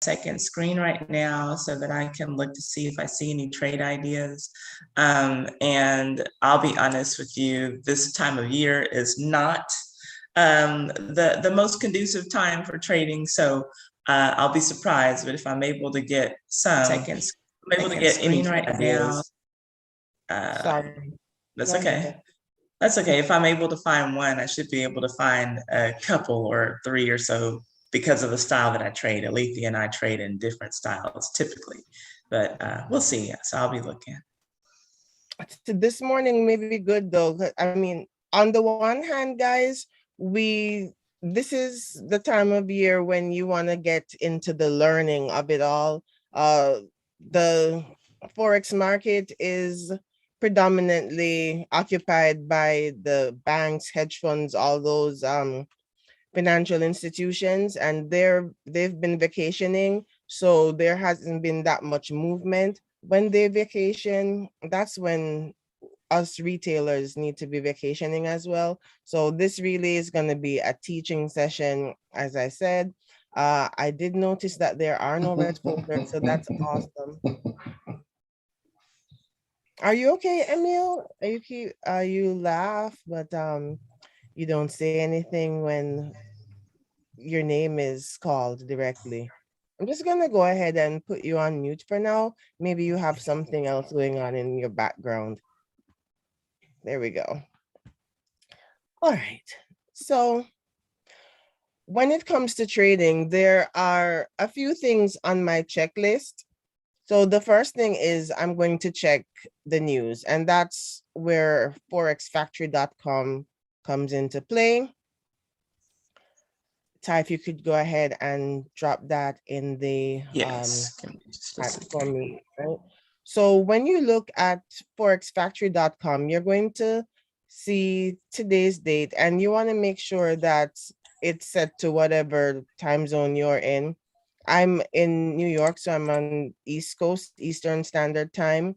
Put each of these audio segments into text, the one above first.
second screen right now so that I can look to see if I see any trade ideas. And I'll be honest with you, this time of year is not the most conducive time for trading. So I'll be surprised, but if I'm able to get I'm able to get any right ideas, Sorry. that's Go okay. ahead. That's okay. If I'm able to find one, I should be able to find a couple or three or so because of the style that I trade. Alethea and I trade in different styles typically, but we'll see. So I'll be looking. This morning may be good though. I mean, on the one hand, guys, this is the time of year when you want to get into the learning of it all. The Forex market is predominantly occupied by the banks, hedge funds, all those financial institutions, and they've been vacationing, so there hasn't been that much movement. When they vacation, that's when us retailers need to be vacationing as well. So this really is going to be a teaching session. As I said, I did notice that there are no red folders, so that's awesome. Are you okay, Emil? You laugh, but you don't say anything when your name is called directly. I'm just gonna go ahead and put you on mute for now. Maybe you have something else going on in your background. There we go. All right. So when it comes to trading, there are a few things on my checklist. So the first thing is I'm going to check the news, and that's where forexfactory.com comes into play. Ty, if you could go ahead and drop that in the chat for me, right? So when you look at forexfactory.com, you're going to see today's date, and you want to make sure that it's set to whatever time zone you're in. I'm in New York, so I'm on East Coast, Eastern Standard Time.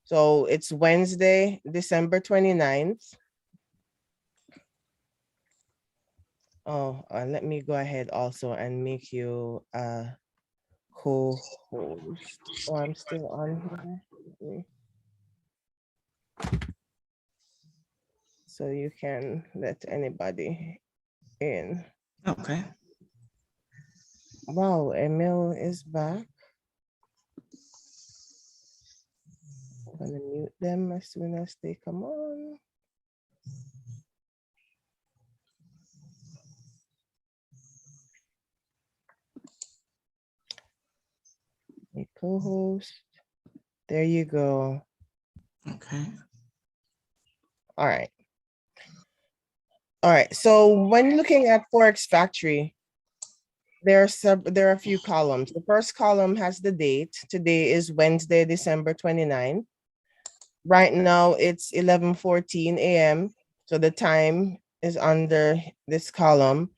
So it's Wednesday, December 29th. Oh, let me go ahead also and make you co-host. Oh, I'm still on here. So you can let anybody in. Okay. Wow, Emil is back. I'm gonna mute them as soon as they come on. A co-host. There you go. Okay. All right. All right. So when looking at Forex Factory, there are a few columns. The first column has the date. Today is Wednesday, December 29th. Right now it's 11:14 a.m. So the time is under this column.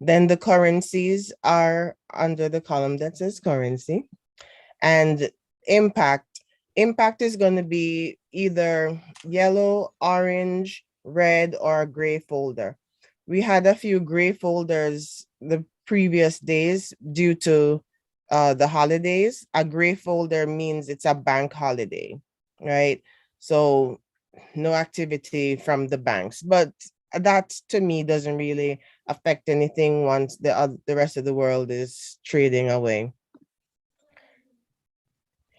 Then the currencies are under the column that says currency. And impact. Impact is going to be either yellow, orange, red, or a gray folder. We had a few gray folders the previous days due to the holidays. A gray folder means it's a bank holiday, right? So no activity from the banks, but that to me doesn't really affect anything once the rest of the world is trading away.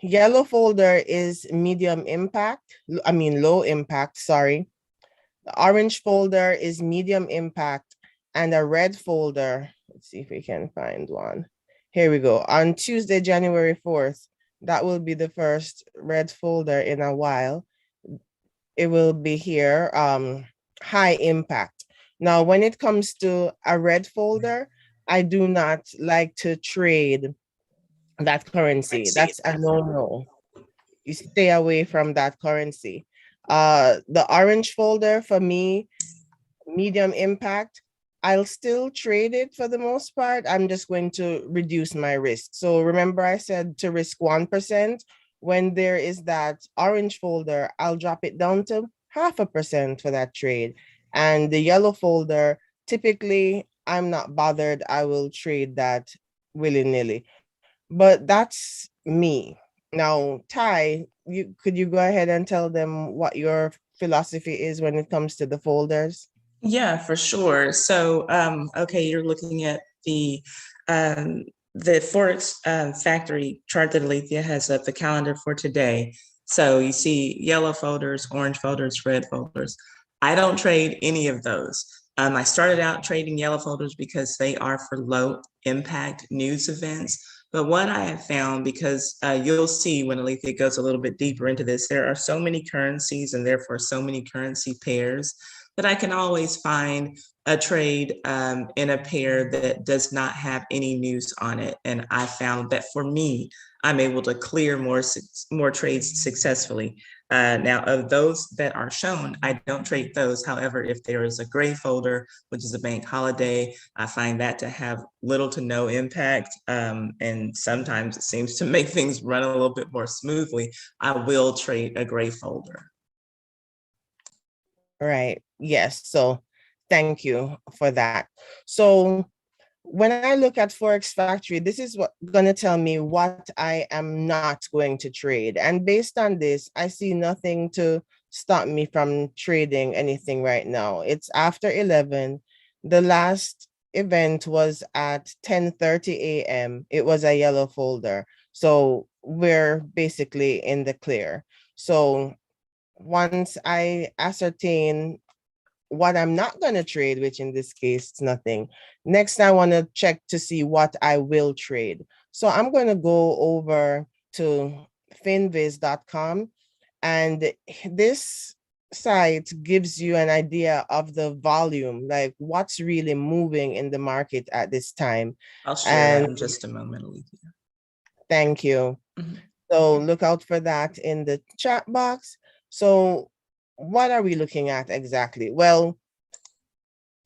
Yellow folder is medium impact, low impact, sorry. The orange folder is medium impact, and a red folder, let's see if we can find one. Here we go. On Tuesday, January 4th, that will be the first red folder in a while. It will be here, high impact. Now, when it comes to a red folder, I do not like to trade that currency. That's a no-no. You stay away from that currency. The orange folder for me, medium impact. I'll still trade it for the most part. I'm just going to reduce my risk. So remember I said to risk 1%. When there is that orange folder, I'll drop it down to 0.5% for that trade. And the yellow folder, typically I'm not bothered. I will trade that willy-nilly. but that's me. Now, Ty, could you go ahead and tell them what your philosophy is when it comes to the folders? Yeah, for sure. So, okay, you're looking at um, the Forex factory chart that Alethea has up, the calendar for today. So you see yellow folders, orange folders, red folders. I don't trade any of those. I started out trading yellow folders because they are for low impact news events. But what I have found, because you'll see when Alethea goes a little bit deeper into this, there are so many currencies and therefore so many currency pairs that I can always find a trade in a pair that does not have any news on it. And I found that for me, I'm able to clear more trades successfully. Now, of those that are shown, I don't trade those. However, if there is a gray folder, which is a bank holiday, I find that to have little to no impact. And sometimes it seems to make things run a little bit more smoothly. I will trade a gray folder. Right. Yes. So thank you for that. So when I look at Forex Factory, this is what gonna tell me what I am not going to trade. And based on this, I see nothing to stop me from trading anything right now. It's after 11. The last event was at 10:30 a.m. It was a yellow folder. So we're basically in the clear. So once I ascertain what I'm not going to trade, which in this case, it's nothing. Next, I want to check to see what I will trade. So I'm going to go over to finviz.com, and this site gives you an idea of the volume, like what's really moving in the market at this time. I'll share that And in just a moment, Alethea. thank you. Mhm. So look out for that in the chat box. So what are we looking at exactly? Well,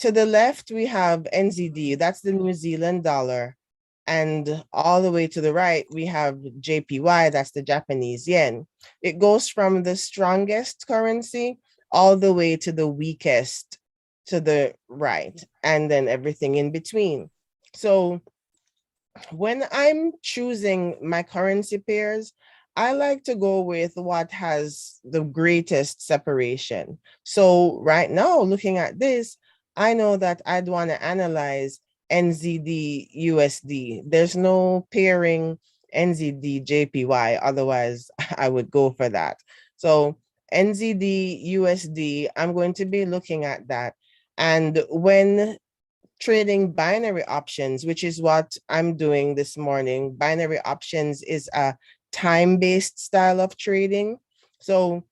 to the left, we have NZD, that's the New Zealand dollar. And all the way to the right, we have JPY, that's the Japanese yen. It goes from the strongest currency all the way to the weakest to the right, and then everything in between. So when I'm choosing my currency pairs, I like to go with what has the greatest separation. So right now, looking at this, I know that I'd want to analyze NZD USD. There's no pairing NZD JPY, otherwise I would go for that. So NZD USD, I'm going to be looking at that. And when trading binary options, which is what I'm doing this morning. Binary options is a time-based style of trading. So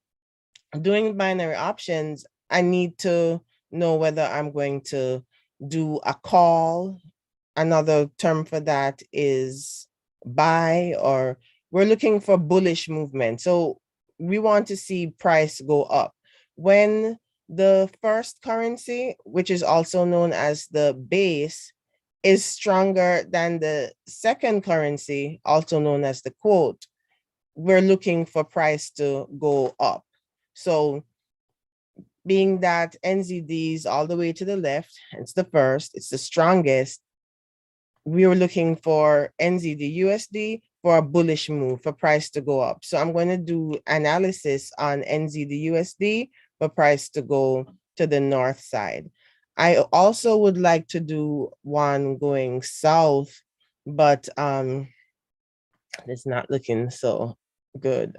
doing binary options, I need to know whether I'm going to do a call. Another term for that is buy, or we're looking for bullish movement. So we want to see price go up. When the first currency, which is also known as the base, is stronger than the second currency, also known as the quote, we're looking for price to go up. So being that NZD is all the way to the left, it's the first, it's the strongest, we were looking for NZD USD for a bullish move for price to go up. So I'm going to do analysis on NZD USD for price to go to the north side. I also would like to do one going south, but it's not looking so good.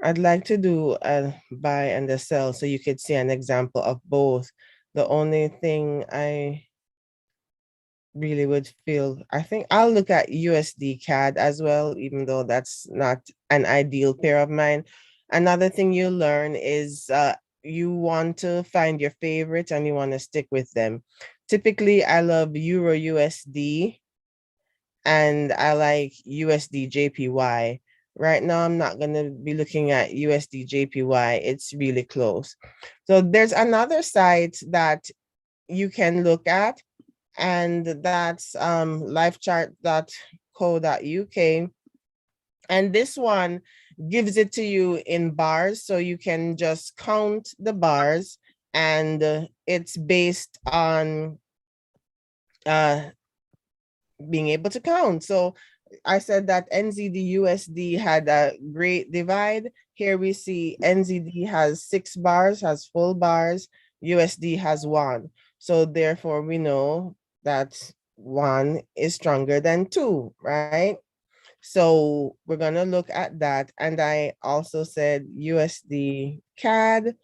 I'd like to do a buy and a sell so you could see an example of both. The only thing I really would feel, I think I'll look at USD CAD as well, even though that's not an ideal pair of mine. Another thing you learn is you want to find your favorites and you want to stick with them. Typically, I love Euro USD and I like USD JPY. Right now, I'm not going to be looking at USD JPY. It's really close. So there's another site that you can look at, and that's livechart.co.uk. And this one gives it to you in bars, so you can just count the bars, and it's based on being able to count. So I said that NZD USD had a great divide. Here we see NZD has 6 bars, has full bars, USD has 1. So therefore we know that 1 is stronger than 2, right? So we're gonna look at that. And I also said USD CAD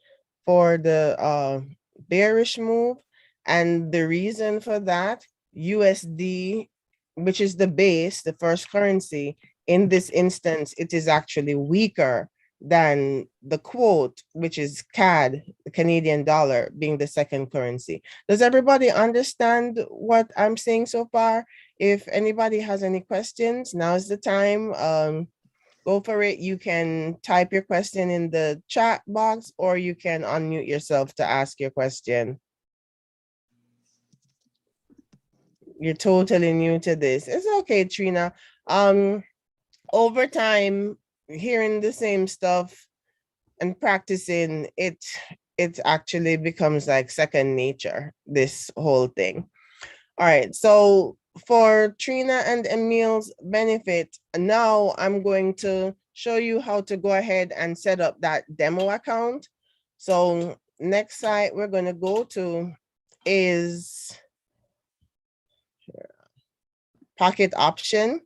for the bearish move. And the reason for that, USD, which is the base, the first currency, in this instance, it is actually weaker than the quote, which is CAD, the Canadian dollar, being the second currency. Does everybody understand what I'm saying so far? If anybody has any questions, now is the time. Go for it. You can type your question in the chat box, or you can unmute yourself to ask your question. You're totally new to this. It's okay, Trina. Over time, hearing the same stuff and practicing it actually becomes like second nature, this whole thing. All right, so for Trina and Emil's benefit, now I'm going to show you how to go ahead and set up that demo account. So next site we're going to go to is Pocket Option,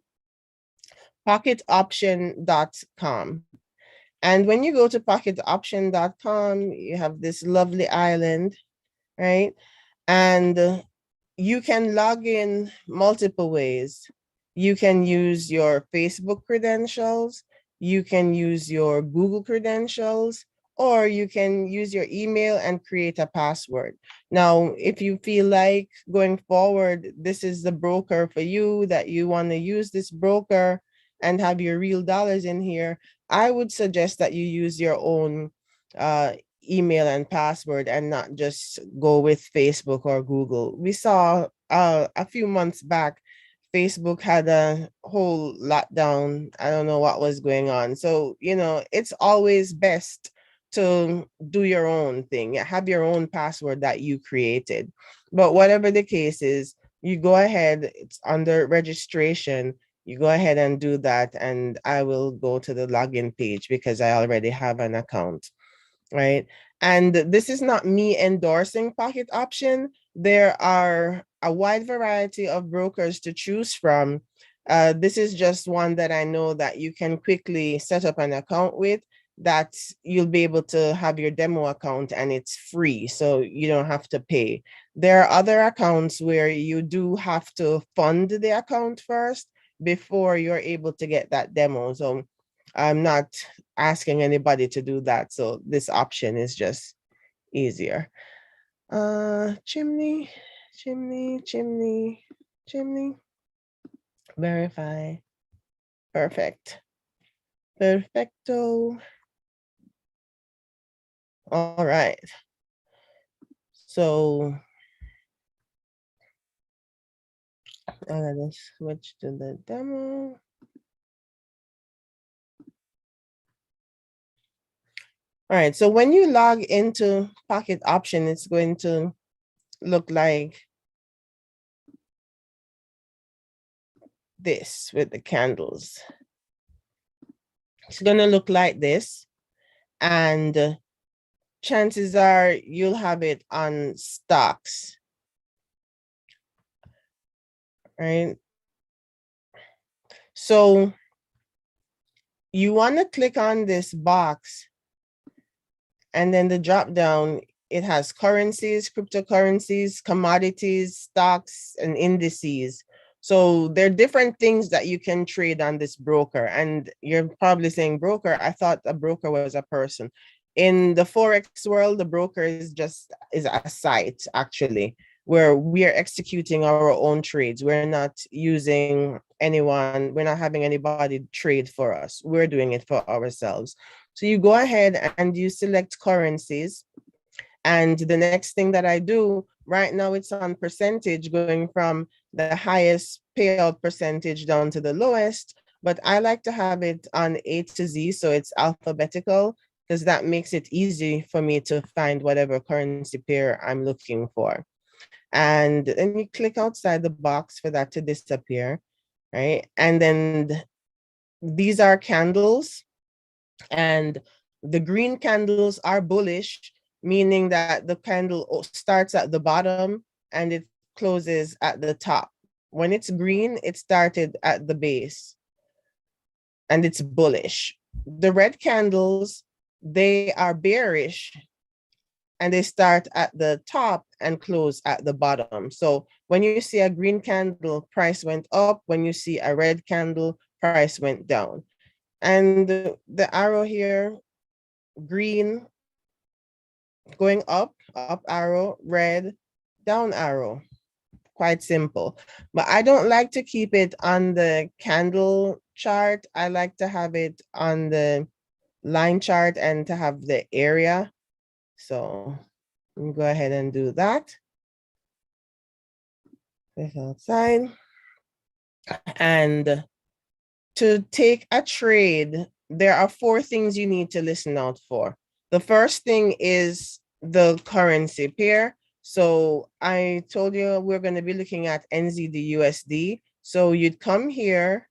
pocketoption.com. And when you go to pocketoption.com, you have this lovely island, right? And you can log in multiple ways. You can use your Facebook credentials, you can use your Google credentials, or you can use your email and create a password. Now, if you feel like going forward, this is the broker for you, that you want to use this broker and have your real dollars in here, I would suggest that you use your own email and password and not just go with Facebook or Google. We saw a few months back, Facebook had a whole lockdown. I don't know what was going on. So, it's always best to do your own thing. Have your own password that you created. But whatever the case is, you go ahead, it's under registration. You go ahead and do that. And I will go to the login page because I already have an account, right? And this is not me endorsing Pocket Option. There are a wide variety of brokers to choose from. This is just one that I know that you can quickly set up an account with, that you'll be able to have your demo account and it's free, so you don't have to pay. There are other accounts where you do have to fund the account first before you're able to get that demo. So I'm not asking anybody to do that. So this option is just easier. Chimney, verify. Perfect. Perfecto. All right. So I'm gonna switch to the demo. All right, so when you log into Pocket Option, it's going to look like this with the candles. It's gonna look like this, and chances are you'll have it on stocks, right? So you wanna click on this box, and then the drop down, it has currencies, cryptocurrencies, commodities, stocks, and indices. So there are different things that you can trade on this broker. And you're probably saying, broker, I thought a broker was a person. In the Forex world, the broker is a site, actually, where we are executing our own trades. We're not using anyone, we're not having anybody trade for us. We're doing it for ourselves. So you go ahead and you select currencies. And the next thing that I do right now, it's on percentage, going from the highest payout percentage down to the lowest. But I like to have it on A to Z, so it's alphabetical, because that makes it easy for me to find whatever currency pair I'm looking for. And then you click outside the box for that to disappear, right? And then these are candles, and the green candles are bullish, meaning that the candle starts at the bottom and it closes at the top. When it's green, it started at the base and it's bullish. The red candles, they are bearish and they start at the top and close at the bottom. So when you see a green candle, price went up. When you see a red candle, price went down. And the arrow here, green going up, up arrow, red, down arrow. Quite simple. But I don't like to keep it on the candle chart. I like to have it on the line chart and to have the area. So let me go ahead and do that. Click outside. And to take a trade, there are 4 things you need to listen out for. The first thing is the currency pair. So I told you we're going to be looking at NZD/USD. So you'd come here,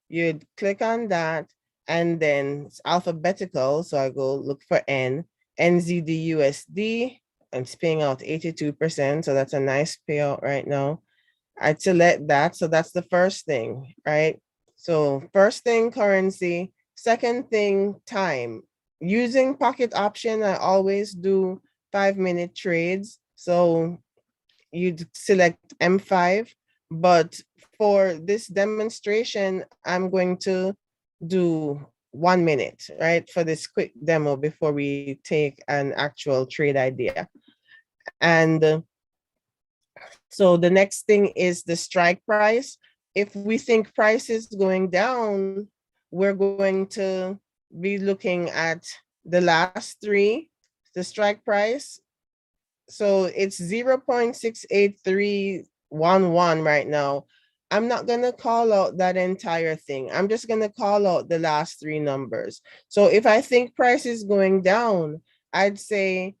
you'd click on that, and then it's alphabetical. So I go look for N, NZD/USD. It's paying out 82%. So that's a nice payout right now. I'd select that. So that's the first thing, right? So first thing, currency. Second thing, time. Using pocket option, I always do 5-minute trades. So you'd select M5, but for this demonstration, I'm going to do 1 minute, right? For this quick demo before we take an actual trade idea. And so the next thing is the strike price. If we think price is going down, we're going to be looking at the last 3, the strike price. So it's 0.68311 right now. I'm not going to call out that entire thing. I'm just going to call out the last 3 numbers. So if I think price is going down, I'd say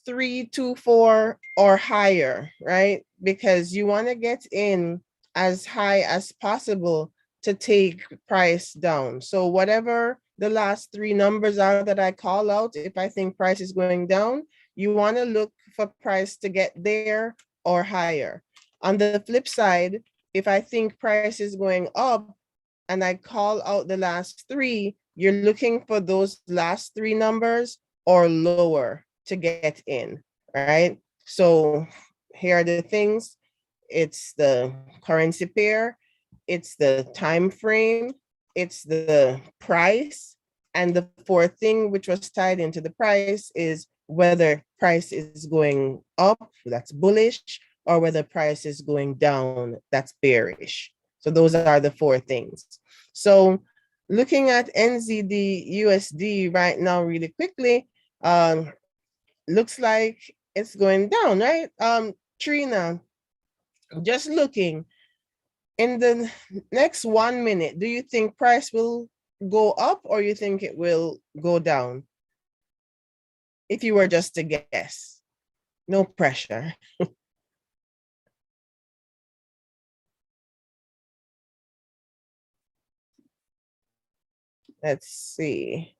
324 or higher, right? Because you want to get in as high as possible to take price down. So whatever the last 3 numbers are that I call out, if I think price is going down, you want to look for price to get there or higher. On the flip side, if I think price is going up and I call out the last 3, you're looking for those last 3 numbers or lower to get in, right? So here are the things. It's the currency pair, it's the time frame, it's the price, and the 4th thing which was tied into the price is whether price is going up, that's bullish, or whether price is going down, that's bearish. So those are the 4 things. So looking at NZD/USD right now really quickly, looks like it's going down, right? Trina, just looking in the next 1 minute, do you think price will go up or you think it will go down? If you were just to guess, no pressure. Let's see.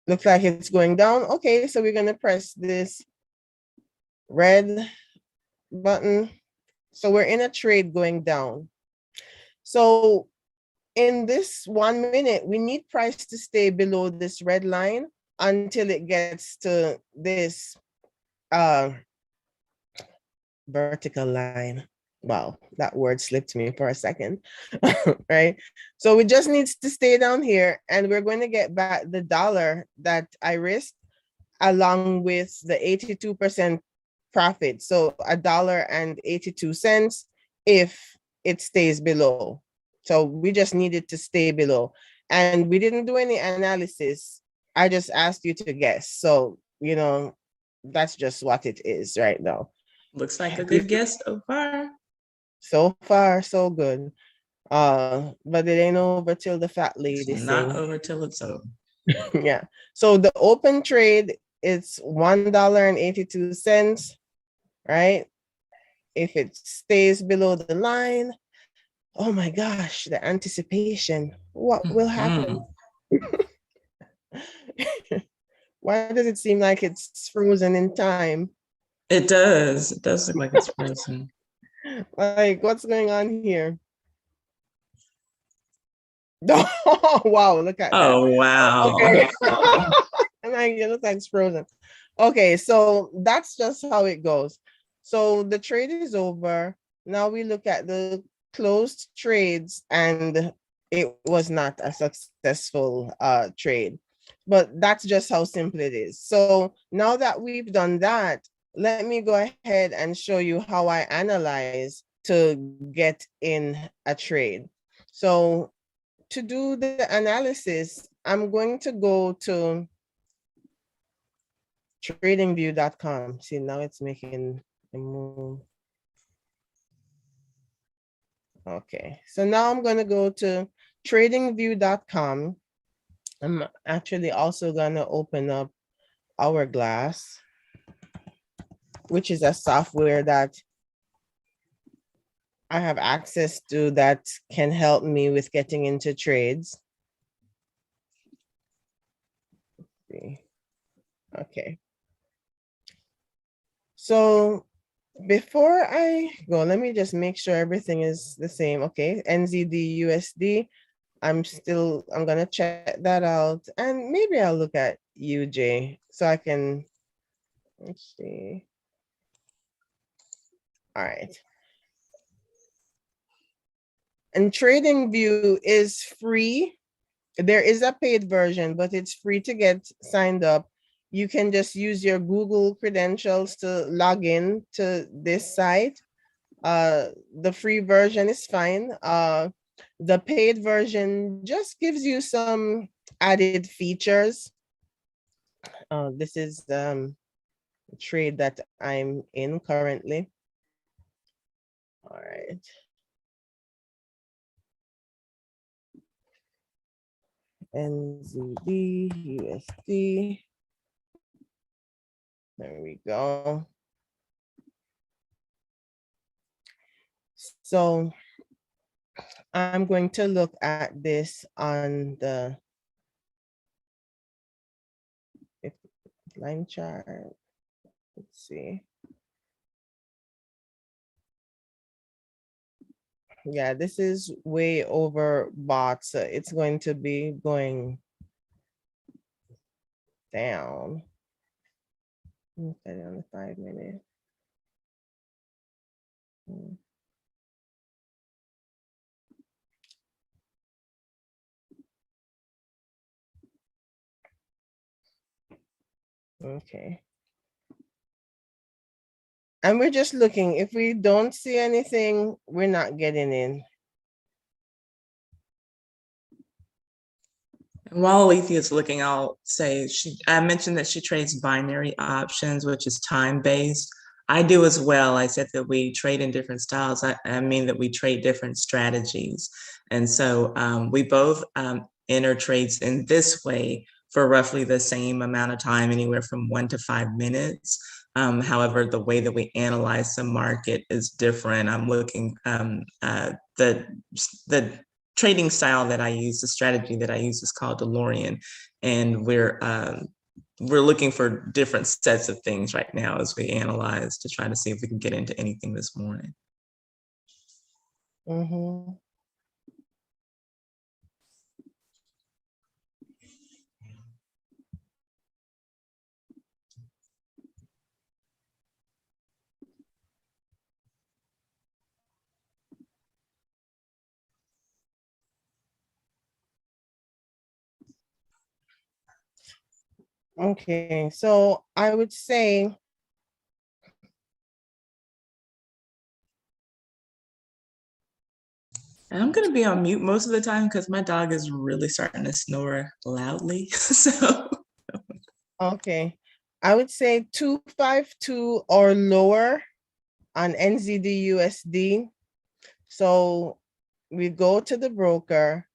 Looks like it's going down. Okay, so we're going to press this red button. So we're in a trade going down. So in this 1 minute, we need price to stay below this red line until it gets to this vertical line. Wow, that word slipped me for a second, right? So we just needs to stay down here and we're going to get back the dollar that I risked along with the 82% profit. So $1.82 if it stays below. So we just needed to stay below and we didn't do any analysis. I just asked you to guess. So, you know, that's just what it is right now. Looks like a good guess so far. So far, so good. But it ain't over till the fat lady It's sing. not over till it's over. Yeah. So the open trade, it's $1.82. right? If it stays below the line, oh my gosh, the anticipation. What will happen? Mhm. Why does it seem like it's frozen in time? It does. It does look like it's frozen. Like, what's going on here? Oh, wow, look at that. Oh, wow. Okay. I'm like, it looks like it's frozen. Okay, so that's just how it goes. So the trade is over. Now we look at the closed trades, and it was not a successful trade. But that's just how simple it is. So now that we've done that, let me go ahead and show you how I analyze to get in a trade. So to do the analysis, I'm going to go to tradingview.com. See, now it's making a move. Okay, so now I'm going to go to tradingview.com. I'm actually also going to open up Hourglass, which is a software that I have access to that can help me with getting into trades. Okay. So before I go, let me just make sure everything is the same. Okay, NZD USD. I'm gonna check that out, and maybe I'll look at UJ so I can, let's see. All right. And TradingView is free. There is a paid version, but it's free to get signed up. You can just use your Google credentials to log in to this site. The free version is fine. The paid version just gives you some added features. This is the trade that I'm in currently. All right. NZD, USD. There we go. So I'm going to look at this on the line chart. Let's see. Yeah, this is way over bought, so it's going to be going down. Look at it on the 5 minute. Okay. And we're just looking. If we don't see anything, we're not getting in. And while Alethea is looking, I'll say I mentioned that she trades binary options, which is time-based. I do as well. I said that we trade in different styles. I mean that we trade different strategies. And so we both enter trades in this way for roughly the same amount of time, anywhere from 1 to 5 minutes. However, the way that we analyze the market is different. I'm looking the trading style that I use, the strategy that I use is called DeLorean, and we're looking for different sets of things right now as we analyze to try to see if we can get into anything this morning. Mm-hmm. Okay, so I would say And I'm gonna be on mute most of the time because my dog is really starting to snore loudly. So okay. I would say 252 or lower on NZD USD. So we go to the broker.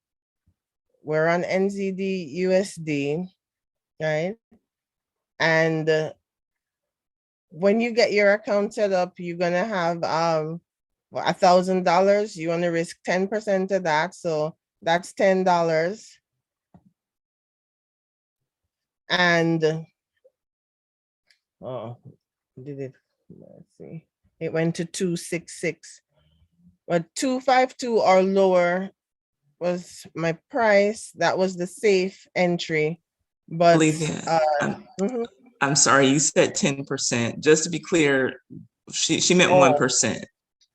We're on NZD USD, right? And when you get your account set up, you're gonna have $1,000. You want to risk 10% of that, so that's $10. And oh, did it? Let's see. It went to 266, but 252 or lower was my price. That was the safe entry, but Olivia, mhm. I'm sorry, you said 10%. Just to be clear, she meant Oh, 1%.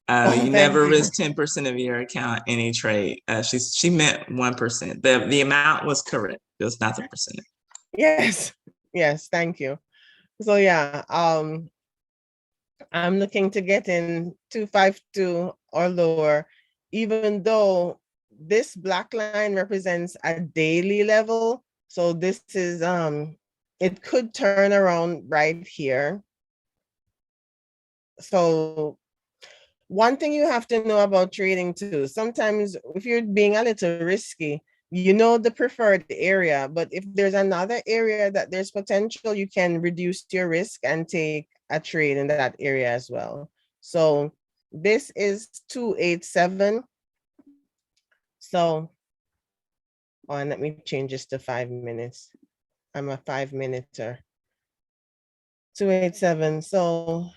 oh, You thank never you. risk 10% of your account in a trade. She meant 1%. The amount was correct, just not the percentage. Yes, yes, thank you. So yeah, I'm looking to get in 252 or lower, even though this black line represents a daily level. So this is it could turn around right here. So one thing you have to know about trading too, sometimes if you're being a little risky, you know the preferred area, but if there's another area that there's potential, you can reduce your risk and take a trade in that area as well. So this is 287. So, oh, and let me change this to 5 minutes. I'm a 5 minuter. 287. So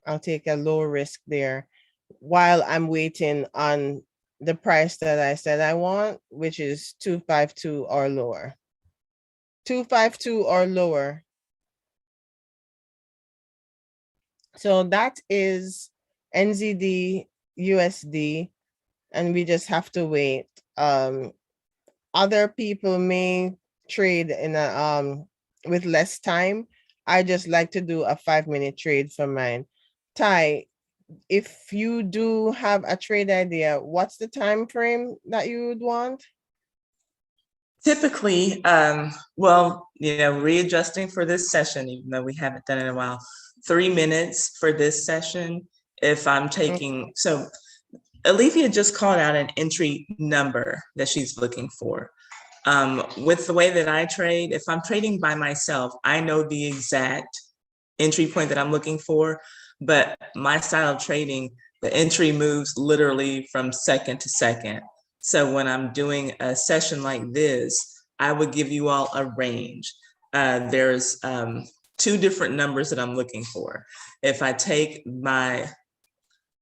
I'll take a low risk there while I'm waiting on the price that I said I want, which is 252 or lower. 252 or lower. So that is NZD USD, and we just have to wait. Other people may trade in a with less time. I just like to do a 5 minute trade for mine. Ty, if you do have a trade idea, what's the time frame that you would want? Typically, well, readjusting for this session, even though we haven't done it in a while, 3 minutes for this session. If I'm taking, so Olivia just called out an entry number that she's looking for. With the way that I trade, if I'm trading by myself, I know the exact entry point that I'm looking for, but my style of trading, the entry moves literally from second to second. So when I'm doing a session like this, I would give you all a range. There's 2 different numbers that I'm looking for. If I take my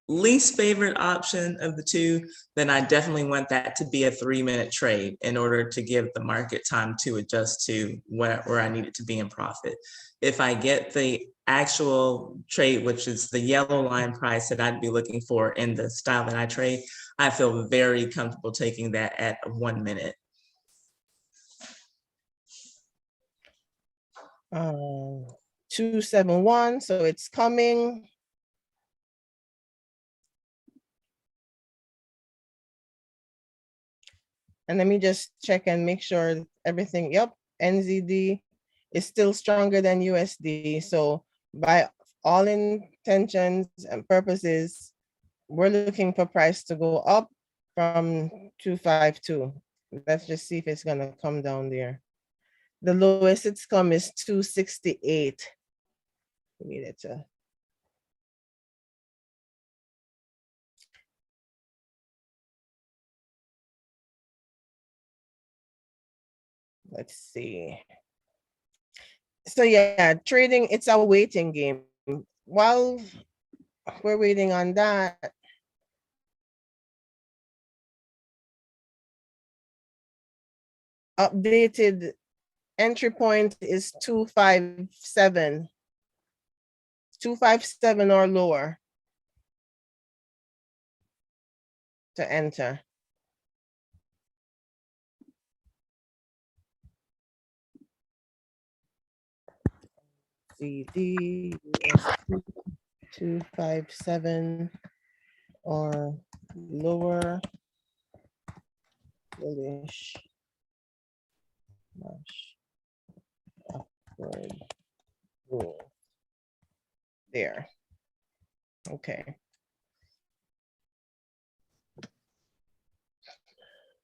least favorite option of the 2, then I definitely want that to be a 3-minute trade in order to give the market time to adjust to where I need it to be in profit. If I get the actual trade, which is the yellow line price that I'd be looking for in the style that I trade, I feel very comfortable taking that at 1 minute. 271, so it's coming. And let me just check and make sure everything, yep, NZD is still stronger than USD. So by all intentions and purposes, we're looking for price to go up from 252. Let's just see if it's gonna come down there. The lowest it's come is 268. We need it to. Let's see. So yeah, trading, it's a waiting game. While we're waiting on that, updated entry point is 257. 257 or lower to enter. CD 257 or lower. Bullish. Upward rule. There. Okay.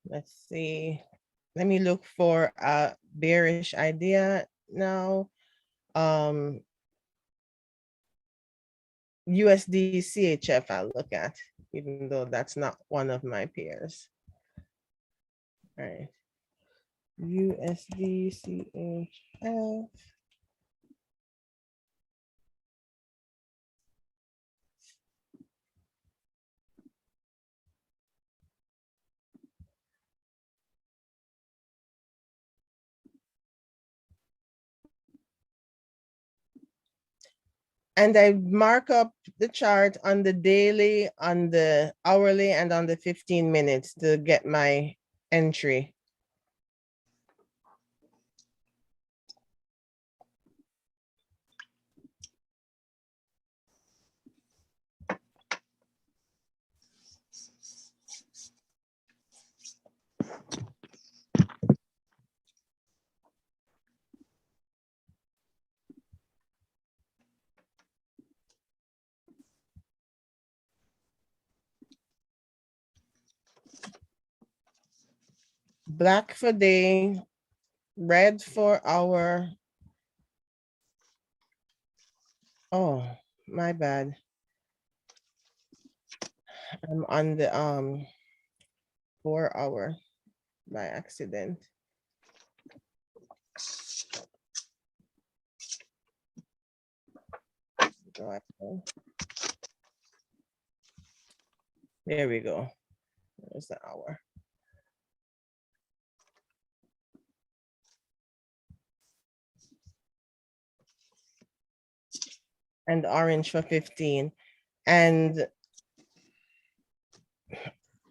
Let's see. Let me look for a bearish idea now. USD CHF I'll look at, even though that's not one of my peers. All right. USD CHF. And I mark up the chart on the daily, on the hourly, and on the 15 minutes to get my entry. Black for day, red for hour. Oh, my bad. I'm on the 4 hour by accident. There we go. There's the hour. And orange for 15. And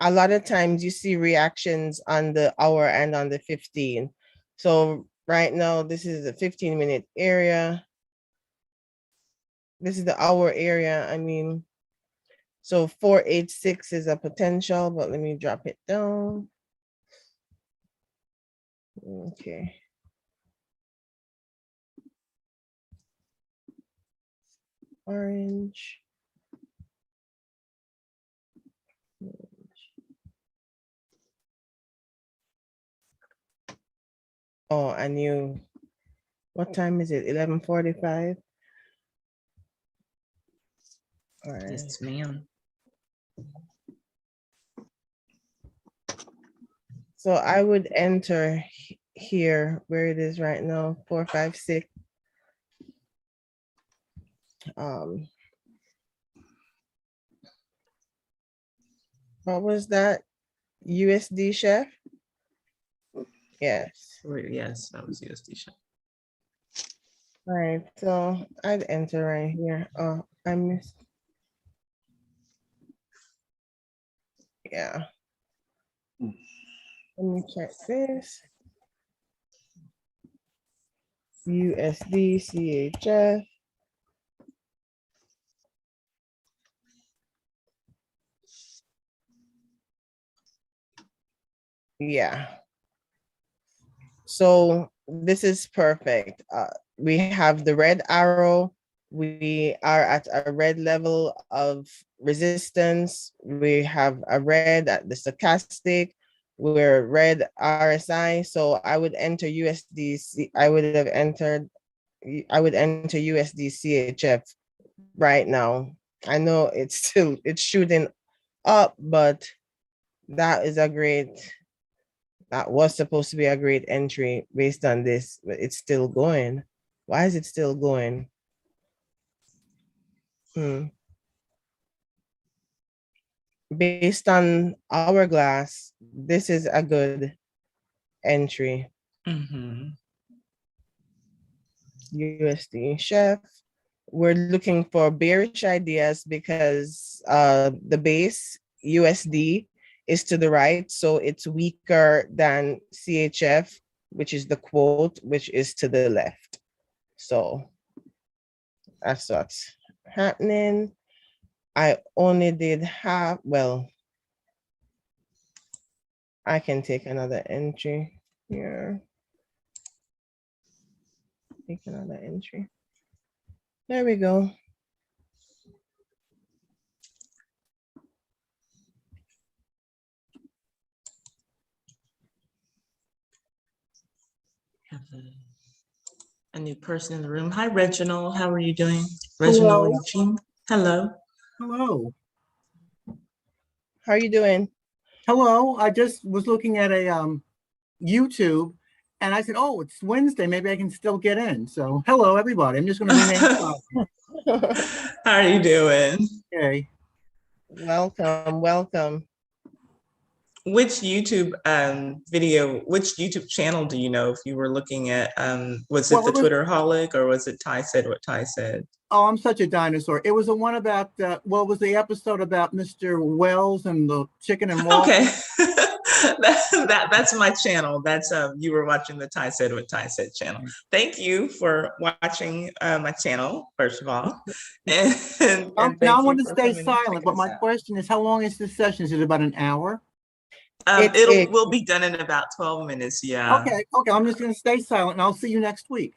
a lot of times you see reactions on the hour and on the 15. So right now, this is the 15-minute area. This is the hour area. I mean, so 486 is a potential, but let me drop it down. Okay. Orange. Oh, and you, what time is it? 11:45? All right. Yes, ma'am. So I would enter here where it is right now, 456. What was that? USD chef? Yes. Yes, that was USD shop. All right, so I'd enter right here. Oh, I missed. Yeah. Let me check this. USD CHF. Yeah. So this is perfect. We have the red arrow. We are at a red level of resistance. We have a red at the stochastic. We're red RSI. So I would enter USD. I would enter USD CHF right now. I know it's shooting up, but that is a great, that was supposed to be a great entry based on this, but it's still going. Why is it still going? Based on hourglass, this is a good entry. USD chef. We're looking for bearish ideas because the base USD is to the right, so it's weaker than CHF, which is the quote, which is to the left. So that's what's happening. I only did half, well, I can take another entry here. Take another entry. There we go. a new person in the room. Hi, Reginald. How are you doing? Reginald Hello. and Jean. Hello. Hello. How are you doing? Hello. I just was looking at a YouTube and I said, oh, it's Wednesday. Maybe I can still get in. So hello, everybody. I'm just going to remain silent. How are you doing? Okay. Welcome, welcome. Which YouTube which YouTube channel do you know if you were looking at was it Well, the it was, Twitter holic or was it Ty Said What Ty Said? oh, I'm such a dinosaur. It was the one about, well, it was the episode about Mr. Wells and the chicken and Okay. waffles. That's my channel. That's you were watching the Ty Said What Ty Said channel. Thank you for watching my channel, first of all. And Now I thank you want to for stay coming and silent, checking but us my out. question is, how long is this session? Is it about an hour? We'll be done in about 12 minutes, yeah. Okay. Okay. I'm just going to stay silent and I'll see you next week.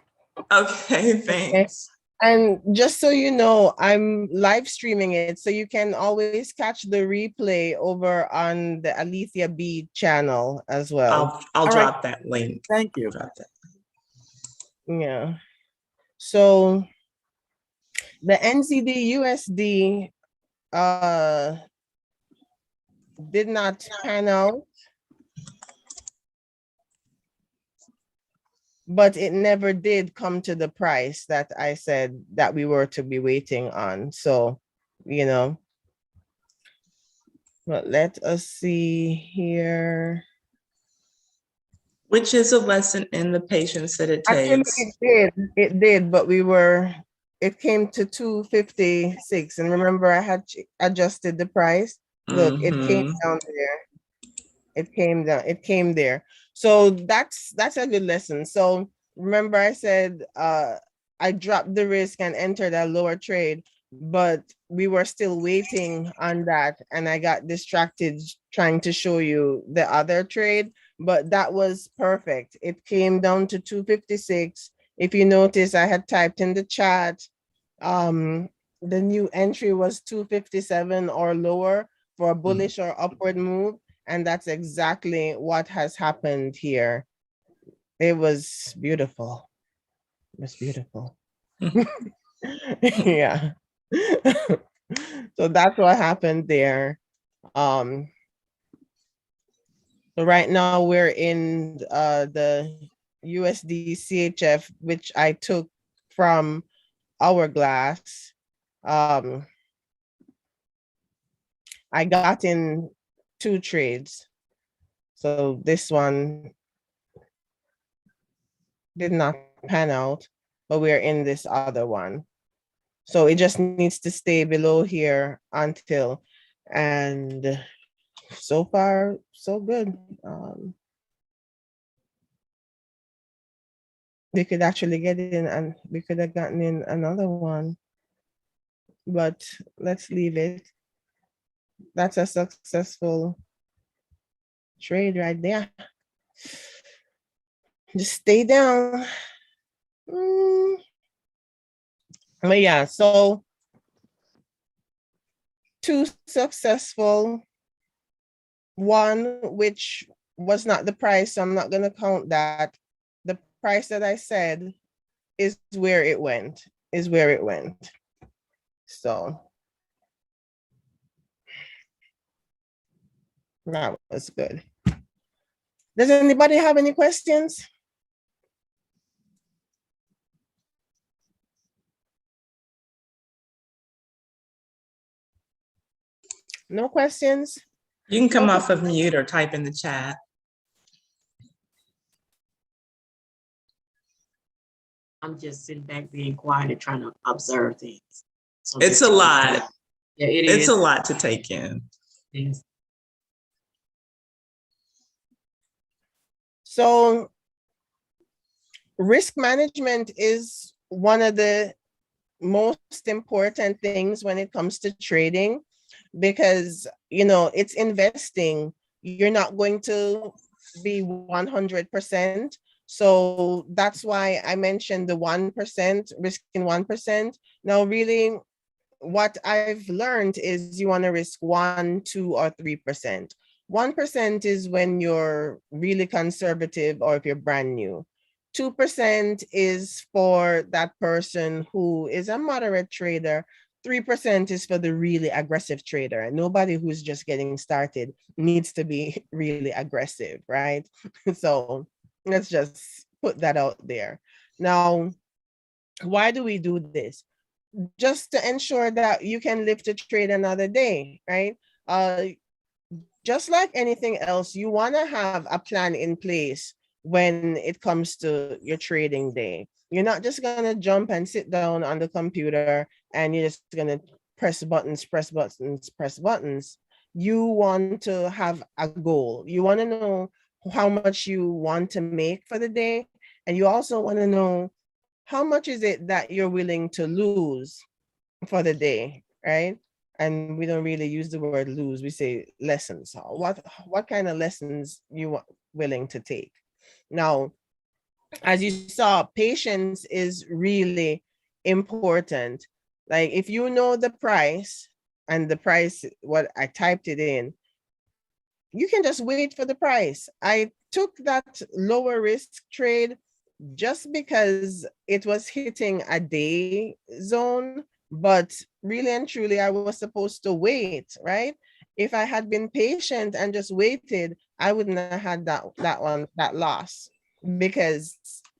Okay, thanks. And just so you know, I'm live streaming it, so you can always catch the replay over on the Alethea B channel as well. I'll All drop that link. Thank you. Drop that. Yeah. So the NZD USD did not pan out, but it never did come to the price that I said that we were to be waiting on. So, you know, but let us see here. Which is a lesson in the patience that it Actually, takes. it did, but it came to 256. And remember, I had adjusted the price. Look, it came down there. It came there. So that's a good lesson. So remember I said I dropped the risk and entered a lower trade, but we were still waiting on that, and I got distracted trying to show you the other trade, but that was perfect. It came down to 256. If you notice, I had typed in the chat, the new entry was 257 or lower for a bullish or upward move. And that's exactly what has happened here. It was beautiful. It was beautiful. Yeah. So that's what happened there. So right now we're in the USD CHF, which I took from Hourglass. I got in 2 trades. So this one did not pan out, but we're in this other one. So it just needs to stay below here until, and so far, so good. We could actually get in and we could have gotten in another one, but let's leave it. That's a successful trade right there. Just stay down. But yeah, so 2 successful, 1 which was not the price, so I'm not going to count that. The price that I said is where it went, So that was good. Does anybody have any questions? No questions? You can come off of mute or type in the chat. I'm just sitting back being quiet and trying to observe things. So It's a lot. Yeah, it It's is. a lot to take in. Yes. So risk management is one of the most important things when it comes to trading, because it's investing. You're not going to be 100%. So that's why I mentioned the 1%, risking 1%. Now, really, what I've learned is you want to risk 1, 2, or 3%. 1% is when you're really conservative or if you're brand new. 2% is for that person who is a moderate trader. 3% is for the really aggressive trader. And nobody who's just getting started needs to be really aggressive, right? So let's just put that out there. Now, why do we do this? Just to ensure that you can live to trade another day, right? Just like anything else, you want to have a plan in place when it comes to your trading day. You're not just going to jump and sit down on the computer and you're just going to press buttons, press buttons, press buttons. You want to have a goal. You want to know how much you want to make for the day. And you also want to know how much is it that you're willing to lose for the day, right? And we don't really use the word lose, we say lessons. What kind of lessons you are willing to take? Now, as you saw, patience is really important. Like if you know the price and the price, what I typed it in, you can just wait for the price. I took that lower risk trade just because it was hitting a day zone, but really and truly, I was supposed to wait, right? If I had been patient and just waited, I wouldn't have had that loss, because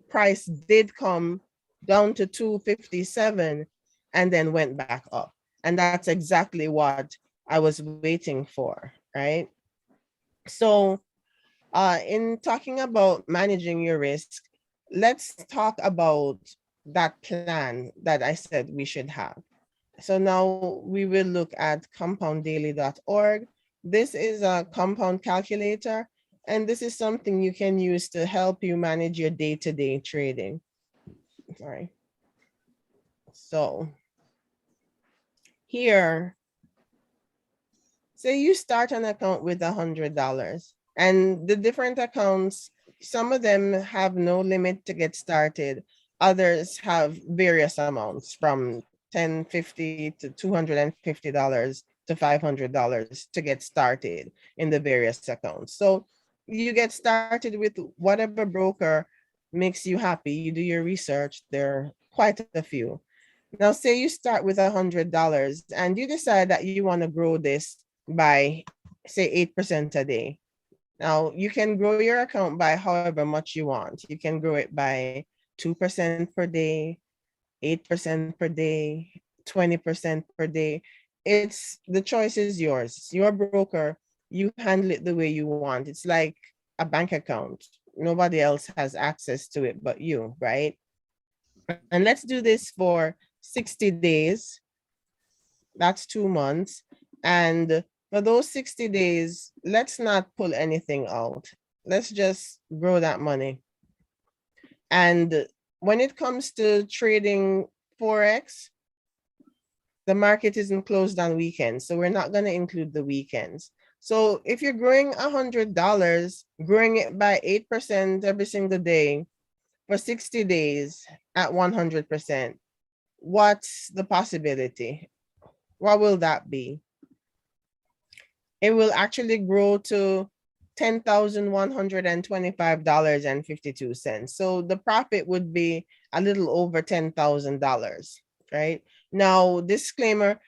price did come down to 257 and then went back up. And that's exactly what I was waiting for, right? So in talking about managing your risk, let's talk about that plan that I said we should have. So now we will look at compounddaily.org. This is a compound calculator, and this is something you can use to help you manage your day-to-day trading. Sorry. So here, say you start an account with $100, and the different accounts, some of them have no limit to get started. Others have various amounts from $10.50 to $250 to $500 to get started in the various accounts. So you get started with whatever broker makes you happy. You do your research. There are quite a few. Now, say you start with $100 and you decide that you want to grow this by, say, 8% a day. Now, you can grow your account by however much you want. You can grow it by 2% per day, 8% per day, 20% per day. The choice is yours. It's your broker. You handle it the way you want. It's like a bank account. Nobody else has access to it but you, right? And let's do this for 60 days. That's 2 months. And for those 60 days, let's not pull anything out. Let's just grow that money. And when it comes to trading Forex, the market isn't closed on weekends, so we're not going to include the weekends. So if you're growing $100, growing it by 8% every single day for 60 days at 100%, what's the possibility? What will that be? It will actually grow to $10,125.52. So the profit would be a little over $10,000, right? Now, disclaimer,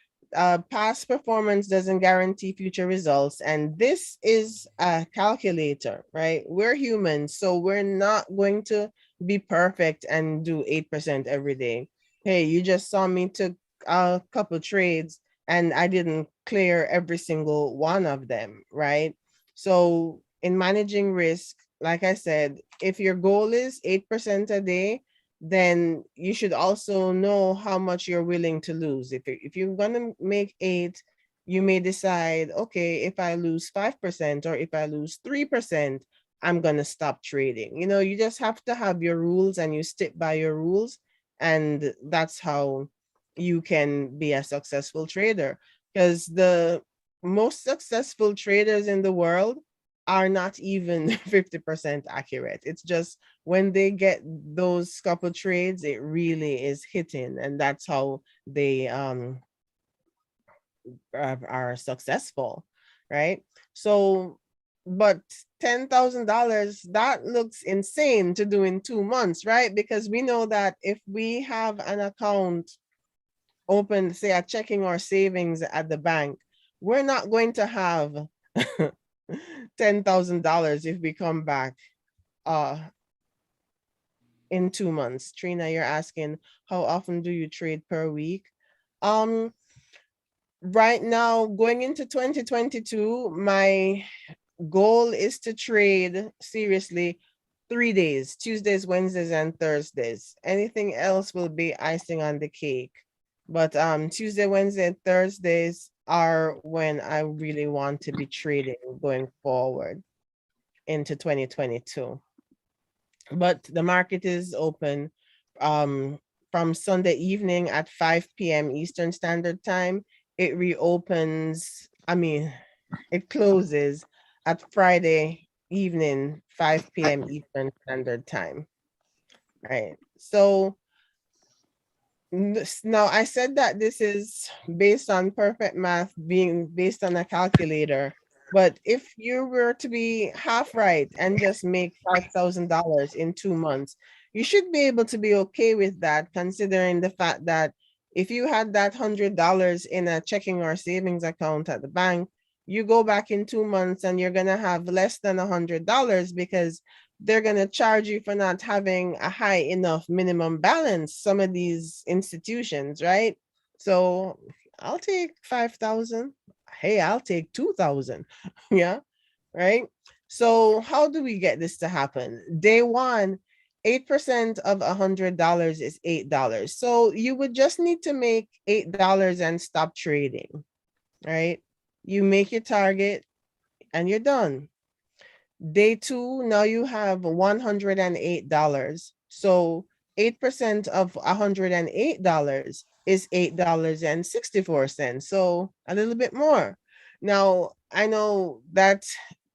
past performance doesn't guarantee future results. And this is a calculator, right? We're humans, so we're not going to be perfect and do 8% every day. Hey, you just saw me took a couple trades and I didn't clear every single one of them, right? So in managing risk, like I said, if your goal is 8% a day, then you should also know how much you're willing to lose. If you're gonna make 8, you may decide, okay, if I lose 5% or if I lose 3%, I'm gonna stop trading. You know, you just have to have your rules and you stick by your rules, and that's how you can be a successful trader. Because the most successful traders in the world are not even 50% accurate. It's just when they get those couple trades, it really is hitting, and that's how they are successful, right? So but $10,000, that looks insane to do in 2 months, right? Because we know that if we have an account open, say a checking or savings at the bank, we're not going to have $10,000 if we come back uh in 2 months. Trina, you're asking how often do you trade per week? Um, right now, going into 2022, my goal is to trade seriously 3 days, Tuesdays, Wednesdays, and Thursdays. Anything else will be icing on the cake. But Tuesday, Wednesday, and Thursdays are when I really want to be trading going forward into 2022. But the market is open from Sunday evening at 5 p.m. Eastern Standard Time. It reopens, it closes at Friday evening, 5 p.m. Eastern Standard Time. Right. So now I said that this is based on perfect math being based on a calculator. But if you were to be half right and just make $5,000 in 2 months, you should be able to be okay with that, considering the fact that if you had that $100 in a checking or savings account at the bank, you go back in 2 months and you're gonna have less than $100 because they're going to charge you for not having a high enough minimum balance, some of these institutions, right? So I'll take 5,000. Hey, I'll take 2,000. Yeah, right? So how do we get this to happen? Day one, 8% of $100 is $8. So you would just need to make $8 and stop trading, right? You make your target and you're done. Day two, now you have $108. So 8% of $108 is $8.64. So a little bit more. Now, I know that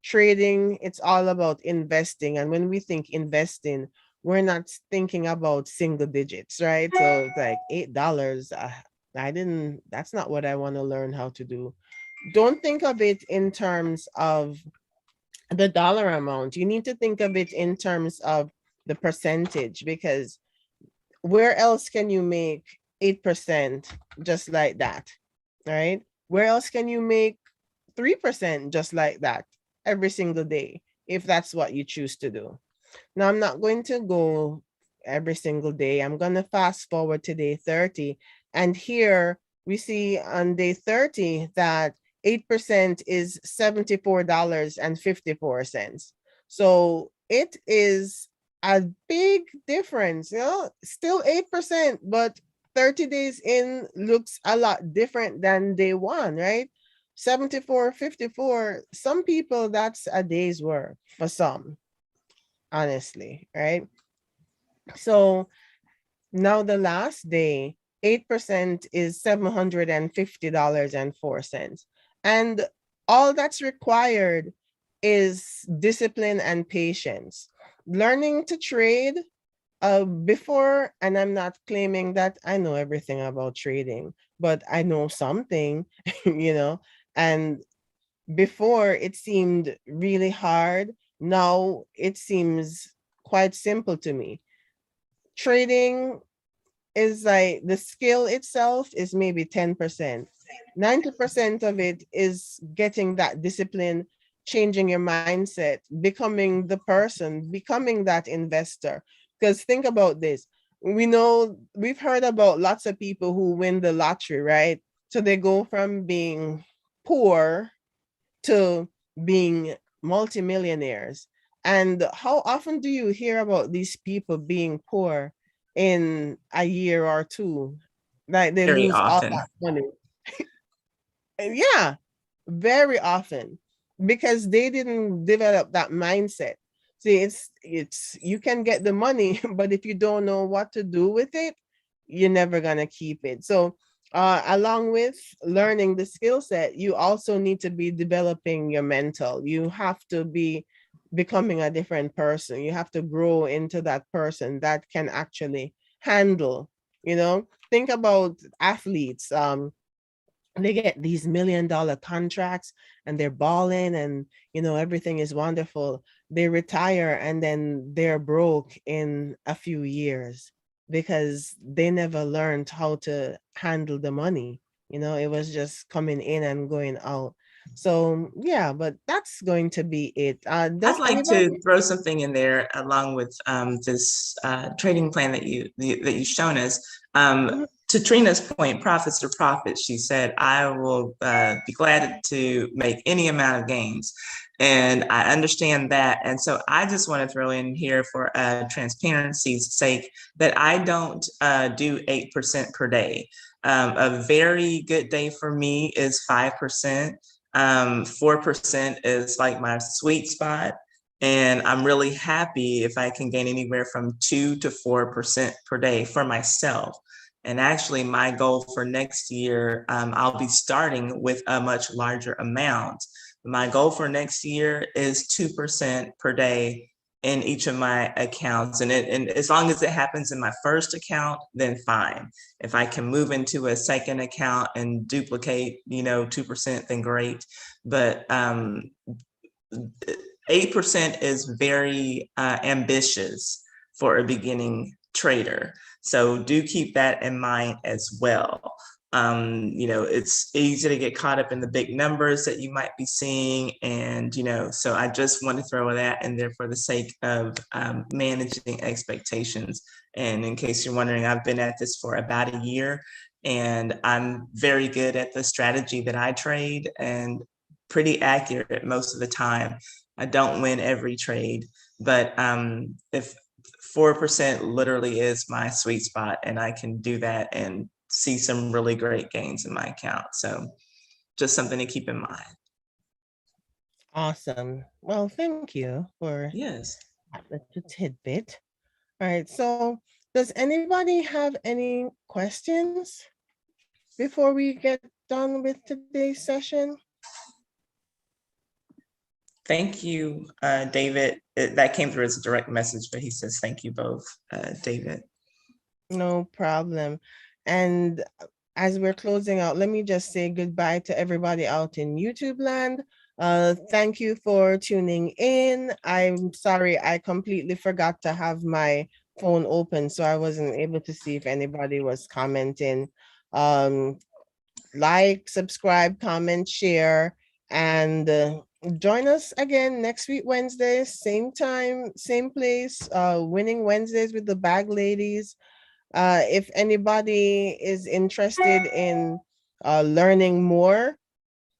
trading, it's all about investing. And when we think investing, we're not thinking about single digits, right? So it's like $8. That's not what I want to learn how to do. Don't think of it in terms of the dollar amount. You need to think of it in terms of the percentage, because where else can you make 8% just like that, right? Where else can you make 3% just like that every single day if that's what you choose to do? Now, I'm not going to go every single day. I'm going to fast forward to day 30. And here we see on day 30 that 8% is $74.54. So it is a big difference, still 8%, but 30 days in looks a lot different than day one, right? 74.54, some people that's a day's work for some, honestly, right? So now the last day, 8% is $750.04. And all that's required is discipline and patience. Learning to trade before, and I'm not claiming that I know everything about trading, but I know something, and before it seemed really hard. Now it seems quite simple to me. Trading is like the skill itself is maybe 10%. 90% of it is getting that discipline, changing your mindset, becoming the person, becoming that investor. Because think about this. We know we've heard about lots of people who win the lottery, right? So they go from being poor to being multimillionaires. And how often do you hear about these people being poor in a year or two? Like they Very lose all often. that money. And yeah, very often, because they didn't develop that mindset. See, it's you can get the money, but if you don't know what to do with it, you're never gonna keep it. So along with learning the skill set, you also need to be developing your mental. You have to be becoming a different person. You have to grow into that person that can actually handle, think about athletes. they get these $1 million contracts and they're balling and, everything is wonderful. They retire and then they're broke in a few years because they never learned how to handle the money. It was just coming in and going out. So yeah, but that's going to be it. Does I'd like anybody? to throw something in there along with this trading plan that you've shown us. Mhm. To Trina's point, profits are profits. She said, "I will be glad to make any amount of gains," and I understand that. And so I just want to throw in here for transparency's sake that I don't do 8% per day. A very good day for me is 5%. 4% is like my sweet spot. And I'm really happy if I can gain anywhere from 2 to 4% per day for myself. And actually, my goal for next year, I'll be starting with a much larger amount. My goal for next year is 2% per day in each of my accounts. And as long as it happens in my first account, then fine. If I can move into a second account and duplicate, 2%, then great. But 8% is very ambitious for a beginning trader. So do keep that in mind as well. It's easy to get caught up in the big numbers that you might be seeing. And, so I just want to throw that in there for the sake of managing expectations. And in case you're wondering, I've been at this for about a year and I'm very good at the strategy that I trade and pretty accurate most of the time. I don't win every trade, but if 4% literally is my sweet spot and I can do that and see some really great gains in my account. So just something to keep in mind. Awesome. Well, thank you for Yes. that little tidbit. All right. So does anybody have any questions before we get done with today's session? Thank you, David. That came through as a direct message, but he says thank you both, David. No problem. And as we're closing out, let me just say goodbye to everybody out in YouTube land. Thank you for tuning in. I'm sorry, I completely forgot to have my phone open, so I wasn't able to see if anybody was commenting. Like, subscribe, comment, share, and join us again next week, Wednesday, same time, same place, Winning Wednesdays with the Bag Ladies. If anybody is interested in learning more,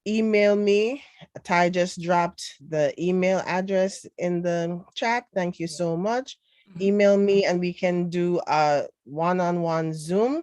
email me. Ty just dropped the email address in the chat. Thank you so much. Email me and we can do a one-on-one Zoom